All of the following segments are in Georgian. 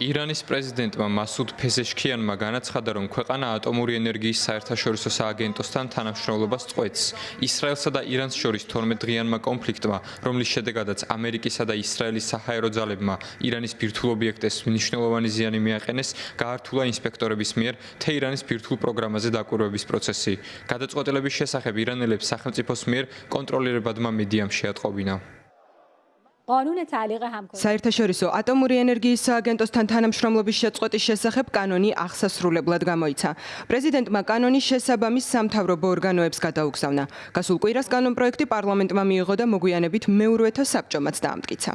ირანის პრეზიდენტმა მასუდ ფეზეშქიანმა განაცხადა, რომ ქვეყანა ატომური ენერგიის საერთაშორისო სააგენტოსთან თანამშრომლობას წყვეტს. ისრაელსა და ირანს შორის 12 დღიანმა კონფლიქტმა, რომლის შედეგადაც ამერიკისა და ისრაელის საჰაერო ძალებმა ირანის ბირთვულ ობიექტებს მნიშვნელოვანი ზიანი მიაყენეს, გაართულა ინსპექტორების მიერ თეირანის ბირთვულ პროგრამაზე დაკვირვების პროცესი. გადაწყვეტილების შესახებ ირანელებს სახელმწიფოს მიერ კონტროლირებადმა მედიამ შეატყობინა. საერთაშორისო ატომური ენერგიის სააგენტოსთან თანამშრომლობის შეწყვეტის შესახებ კანონი აღსასრულებლად გამოიცა. პრეზიდენტმა კანონის შესაბამის სამთავრობო ორგანოებს გადაუგზავნა. გასულ კვირას კანონპროექტი პარლამენტმა მიიღო და მოგვიანებით მეურვეთა საბჭომაც დაამტკიცა.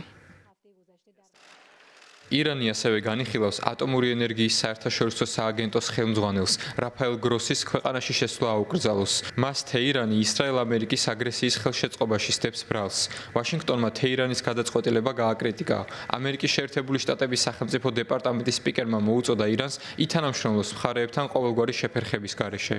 ირანი ასევე განიხილავს ატომური ენერგიის საერთაშორისო სააგენტოს ხელმძღვანელს რაფაელ გროსის ქვეყანაში შესვლა აუკრძალოს. მას თეირანი ისრაელ-ამერიკის აგრესიის ხელშეწყობაში სტებს ბრალს. ვაშინგტონმა თეირანის გადაწყვეტილება გააკრიტიკა. ამერიკის შეერთებული შტატების სახელმწიფო დეპარტამენტის სპიკერმა მოუწოდა ირანს ითანამშრომლოს მხარეებთან ყოველგვარი შეფერხების გარეშე.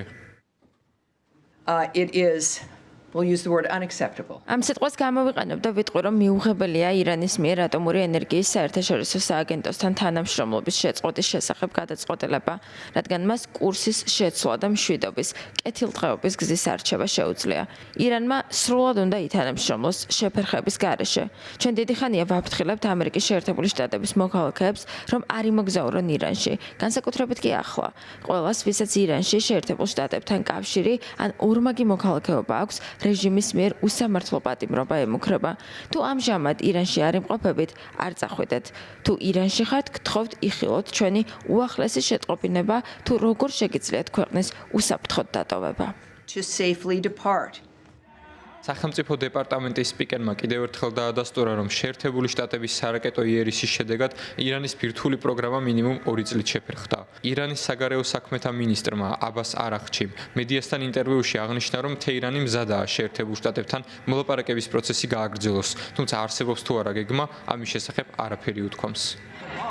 ამ სიტყვას გამოვიყენებ და ვიტყვი, რომ მიუღებელია ირანის მიერ ატომური ენერგიის საერთაშორისო სააგენტოსთან თანამშრომლობის შეწყვეტის შესახებ გადაწყვეტილება, რადგან მას კურსის შეცვლა და მშვიდობის, კეთილდღეობის გზის არჩევა შეუძლია. ირანმა სრულად უნდა ითანამშრომლოს შეფერხების გარეშე. ჩვენ დიდი ხანია ვაფრთხილებთ ამერიკის შეერთებული შტატების მოქალაქეებს, რომ არ იმოგზაურონ ირანში, განსაკუთრებით კი ახლა. ყველას, ვისაც ირანში შეერთებულ შტატებთან კავშირი ან ორმაგი მოქალაქეობა აქვს, რეჟიმის მიერ უსამართლო პატიმრობა ემუქრება. თუ ამჟამად ირანში არ იმყოფებით, არ წახვიდეთ. თუ ირანში ხართ, გთხოვთ იხილოთ ჩვენი უახლესი შეტყობინება, თუ როგორ შეგიძლიათ ქვეყნის უსაფრთხოდ დატოვება. სახელმწიფო დეპარტამენტის სპიკერმა კიდევ ერთხელ დაადასტურა, რომ შეერთებული შტატების სარაკეტო იერიშის შედეგად ირანის ბირთვული პროგრამა მინიმუმ 2 წლით შეფერხდა. ირანის საგარეო საქმეთა მინისტრმა აბას არაღჩიმ მედიასთან ინტერვიუში აღნიშნა, რომ თეირანი მზადაა შეერთებულ შტატებთან მოლაპარაკების პროცესი გააგრძელოს, თუმცა არსებობს თუ არა გეგმა, ამის შესახებ არაფერი უთქვამს.